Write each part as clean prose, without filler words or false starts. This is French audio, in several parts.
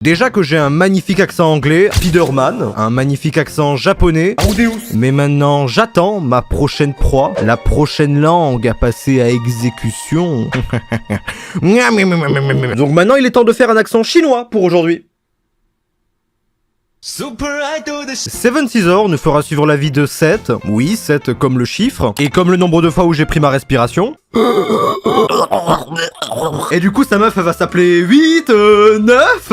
Déjà que j'ai un magnifique accent anglais, Spider-Man, un magnifique accent japonais, mais maintenant j'attends ma prochaine proie, la prochaine langue à passer à exécution. Donc maintenant il est temps de faire un accent chinois pour aujourd'hui. Seven Scissors nous fera suivre la vie de 7, oui 7 comme le chiffre, et comme le nombre de fois où j'ai pris ma respiration. Et du coup sa meuf elle va s'appeler 8, 9.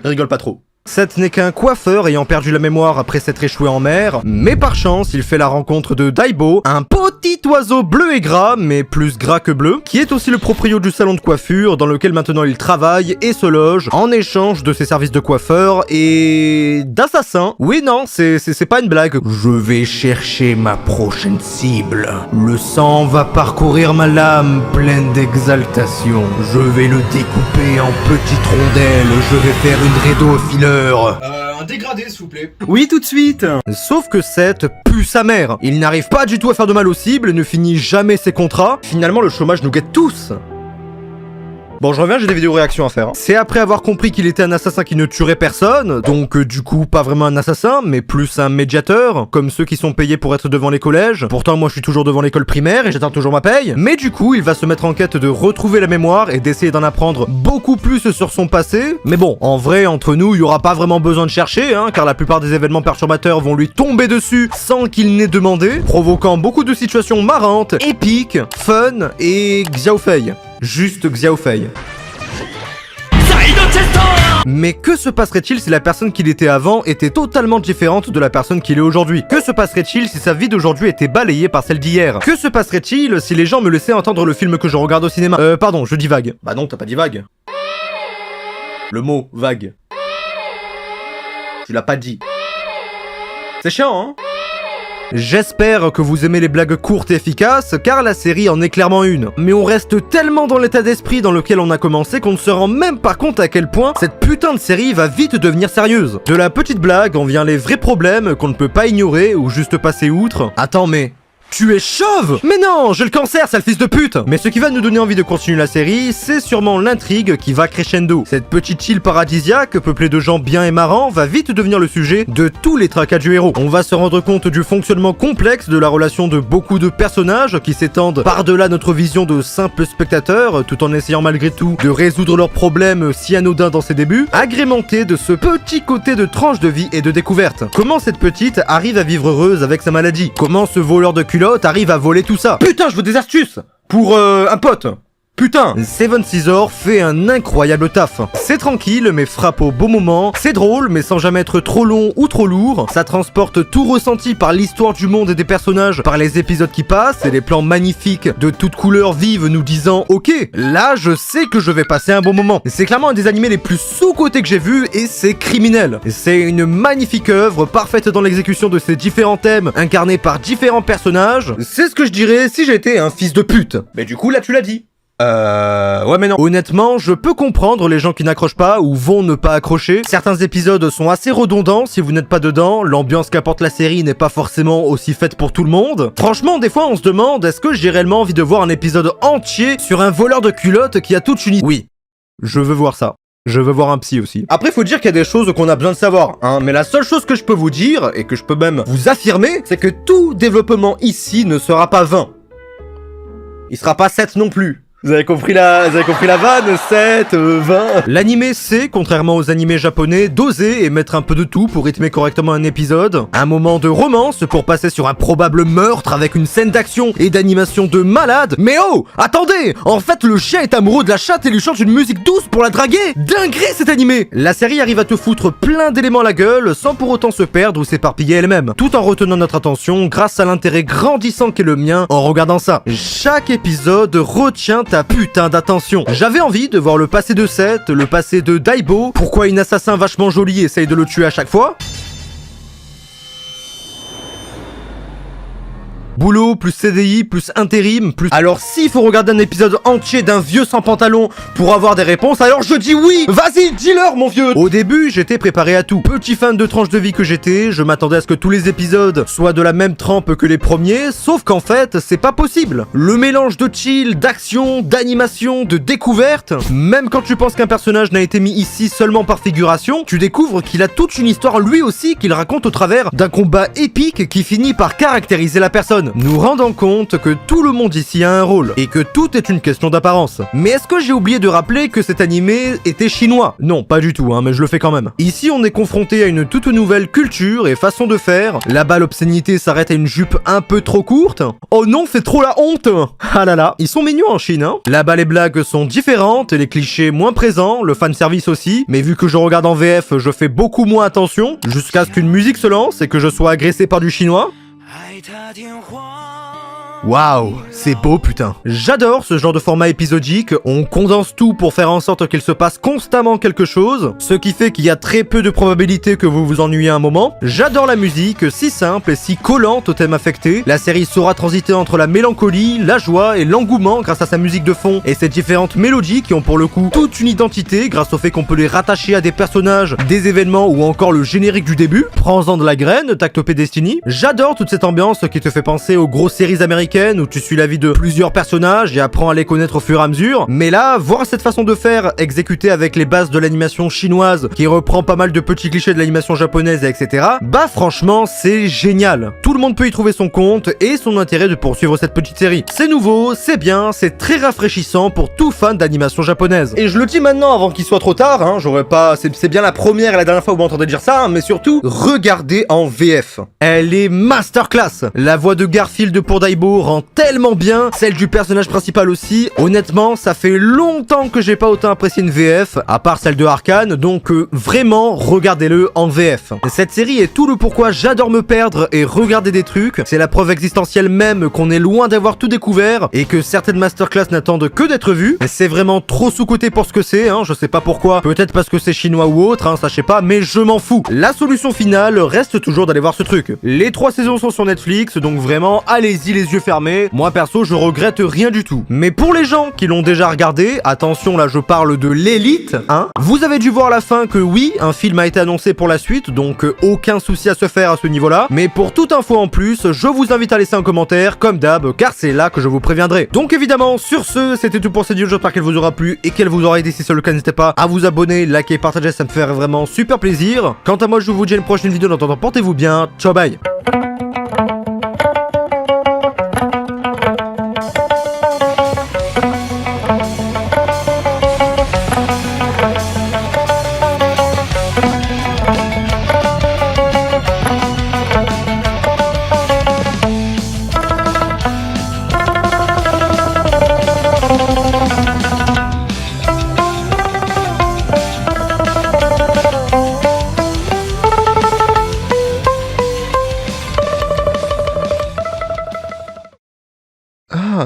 Rigole pas trop. Seth n'est qu'un coiffeur ayant perdu la mémoire après s'être échoué en mer, mais par chance, il fait la rencontre de Daibo, un petit oiseau bleu et gras, mais plus gras que bleu, qui est aussi le proprio du salon de coiffure dans lequel maintenant il travaille et se loge en échange de ses services de coiffeur et d'assassin. Oui, non, c'est pas une blague. Je vais chercher ma prochaine cible. Le sang va parcourir ma lame pleine d'exaltation. Je vais le découper en petites rondelles. Je vais faire une raido au fileur. Un dégradé, s'il vous plaît. Oui, tout de suite. Sauf que Seth pue sa mère. Il n'arrive pas du tout à faire de mal aux cibles, ne finit jamais ses contrats. Finalement, le chômage nous guette tous. Bon, je reviens, j'ai des vidéos réactions à faire. C'est après avoir compris qu'il était un assassin qui ne tuerait personne, donc du coup, pas vraiment un assassin, mais plus un médiateur, comme ceux qui sont payés pour être devant les collèges. Pourtant, moi, je suis toujours devant l'école primaire et j'attends toujours ma paye. Mais du coup, il va se mettre en quête de retrouver la mémoire et d'essayer d'en apprendre beaucoup plus sur son passé. Mais bon, en vrai, entre nous, il y aura pas vraiment besoin de chercher, hein, car la plupart des événements perturbateurs vont lui tomber dessus sans qu'il n'ait demandé, provoquant beaucoup de situations marrantes, épiques, fun et Xiaofei. Juste Xiaofei. Mais que se passerait-il si la personne qu'il était avant était totalement différente de la personne qu'il est aujourd'hui? Que se passerait-il si sa vie d'aujourd'hui était balayée par celle d'hier? Que se passerait-il si les gens me laissaient entendre le film que je regarde au cinéma? Pardon, je dis vague. Bah non, t'as pas dit vague. Le mot vague. Tu l'as pas dit. C'est chiant, hein? J'espère que vous aimez les blagues courtes et efficaces, car la série en est clairement une. Mais on reste tellement dans l'état d'esprit dans lequel on a commencé qu'on ne se rend même pas compte à quel point cette putain de série va vite devenir sérieuse. De la petite blague, en vient les vrais problèmes qu'on ne peut pas ignorer ou juste passer outre. Attends, mais... tu es chauve? Mais non, j'ai le cancer, sale fils de pute! Mais ce qui va nous donner envie de continuer la série, c'est sûrement l'intrigue qui va crescendo. Cette petite île paradisiaque, peuplée de gens bien et marrants, va vite devenir le sujet de tous les tracas du héros. On va se rendre compte du fonctionnement complexe de la relation de beaucoup de personnages qui s'étendent par-delà notre vision de simples spectateurs, tout en essayant malgré tout de résoudre leurs problèmes si anodins dans ses débuts, agrémentés de ce petit côté de tranche de vie et de découverte. Comment cette petite arrive à vivre heureuse avec sa maladie? Comment ce voleur de culottes arrive à voler tout ça? Putain, je veux des astuces pour un pote. Putain, Seven Scissors fait un incroyable taf. C'est tranquille mais frappe au bon moment, c'est drôle mais sans jamais être trop long ou trop lourd, ça transporte tout ressenti par l'histoire du monde et des personnages, par les épisodes qui passent et les plans magnifiques de toutes couleurs vives nous disant ok, là je sais que je vais passer un bon moment. C'est clairement un des animés les plus sous-cotés que j'ai vu et c'est criminel. C'est une magnifique œuvre, parfaite dans l'exécution de ses différents thèmes, incarnés par différents personnages. C'est ce que je dirais si j'étais un fils de pute. Mais du coup là tu l'as dit. Ouais mais non. Honnêtement, je peux comprendre les gens qui n'accrochent pas ou vont ne pas accrocher. Certains épisodes sont assez redondants si vous n'êtes pas dedans. L'ambiance qu'apporte la série n'est pas forcément aussi faite pour tout le monde. Franchement, des fois on se demande est-ce que j'ai réellement envie de voir un épisode entier sur un voleur de culottes qui a toute une... Oui, je veux voir ça. Je veux voir un psy aussi. Après, faut dire qu'il y a des choses qu'on a besoin de savoir, hein. Mais la seule chose que je peux vous dire, et que je peux même vous affirmer, c'est que tout développement ici ne sera pas vain. Il sera pas 7 non plus. Vous avez compris la vanne, 7, 20... L'animé sait, contrairement aux animés japonais, doser et mettre un peu de tout pour rythmer correctement un épisode. Un moment de romance pour passer sur un probable meurtre avec une scène d'action et d'animation de malade. Mais oh, attendez, en fait le chien est amoureux de la chatte et lui chante une musique douce pour la draguer. Dinguerie cet animé. La série arrive à te foutre plein d'éléments à la gueule sans pour autant se perdre ou s'éparpiller elle-même, tout en retenant notre attention grâce à l'intérêt grandissant qu'est le mien en regardant ça. Chaque épisode retient ta putain d'attention. J'avais envie de voir le passé de Seth, le passé de Daibo, pourquoi une assassin vachement jolie essaye de le tuer à chaque fois. Boulot, plus CDI, plus intérim, plus... Alors s'il faut regarder un épisode entier d'un vieux sans pantalon pour avoir des réponses, alors je dis oui. Vas-y, dis-leur mon vieux. Au début, j'étais préparé à tout. Petit fan de tranche de vie que j'étais, je m'attendais à ce que tous les épisodes soient de la même trempe que les premiers, sauf qu'en fait, c'est pas possible. Le mélange de chill, d'action, d'animation, de découverte, même quand tu penses qu'un personnage n'a été mis ici seulement par figuration, tu découvres qu'il a toute une histoire lui aussi qu'il raconte au travers d'un combat épique qui finit par caractériser la personne, nous rendant compte que tout le monde ici a un rôle, et que tout est une question d'apparence. Mais est-ce que j'ai oublié de rappeler que cet animé était chinois? Non, pas du tout, mais je le fais quand même. Ici, on est confronté à une toute nouvelle culture et façon de faire. Là-bas, l'obscénité s'arrête à une jupe un peu trop courte. Oh non, c'est trop la honte. Ah là là, ils sont mignons en Chine, hein. Là-bas, les blagues sont différentes, les clichés moins présents, le fanservice aussi, mais vu que je regarde en VF, je fais beaucoup moins attention, jusqu'à ce qu'une musique se lance et que je sois agressé par du chinois. Waouh, c'est beau putain. J'adore ce genre de format épisodique, on condense tout pour faire en sorte qu'il se passe constamment quelque chose, ce qui fait qu'il y a très peu de probabilité que vous vous ennuyez un moment. J'adore la musique, si simple et si collante au thème affecté. La série saura transiter entre la mélancolie, la joie et l'engouement grâce à sa musique de fond et ses différentes mélodies qui ont pour le coup toute une identité grâce au fait qu'on peut les rattacher à des personnages, des événements ou encore le générique du début. Prends-en de la graine, Tactopé Destiny. J'adore toute cette ambiance qui te fait penser aux grosses séries américaines où tu suis la vie de plusieurs personnages et apprends à les connaître au fur et à mesure. Mais là, voir cette façon de faire exécutée avec les bases de l'animation chinoise qui reprend pas mal de petits clichés de l'animation japonaise, etc. Bah franchement, c'est génial. Tout le monde peut y trouver son compte et son intérêt de poursuivre cette petite série. C'est nouveau, c'est bien, c'est très rafraîchissant pour tout fan d'animation japonaise. Et je le dis maintenant avant qu'il soit trop tard, j'aurais pas... C'est bien la première et la dernière fois où vous m'entendez dire ça, mais surtout, regardez en VF. Elle est masterclass. La voix de Garfield pour Daibo rend tellement bien, celle du personnage principal aussi. Honnêtement, ça fait longtemps que j'ai pas autant apprécié une VF, à part celle de Arcane, donc vraiment, regardez-le en VF. Cette série est tout le pourquoi j'adore me perdre et regarder des trucs. C'est la preuve existentielle même qu'on est loin d'avoir tout découvert et que certaines masterclass n'attendent que d'être vues. C'est vraiment trop sous-coté pour ce que c'est, je sais pas pourquoi. Peut-être parce que c'est chinois ou autre, ça je sais pas, mais je m'en fous. La solution finale reste toujours d'aller voir ce truc. Les 3 saisons sont sur Netflix, donc vraiment, allez-y les yeux fermés. Moi perso, je regrette rien du tout. Mais pour les gens qui l'ont déjà regardé, attention là je parle de l'élite, vous avez dû voir à la fin que oui, un film a été annoncé pour la suite, donc aucun souci à se faire à ce niveau-là. Mais pour toute info en plus, je vous invite à laisser un commentaire, comme d'hab, car c'est là que je vous préviendrai. Donc évidemment, sur ce, c'était tout pour cette vidéo, j'espère qu'elle vous aura plu et qu'elle vous aura aidé. Si c'est le cas, n'hésitez pas à vous abonner, liker, partager, ça me fait vraiment super plaisir. Quant à moi, je vous dis à une prochaine vidéo, en attendant, portez-vous bien, ciao bye.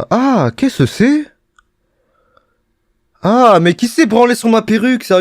Ah, qu'est-ce que c'est? Ah, mais qui s'est branlé sur ma perruque, ça?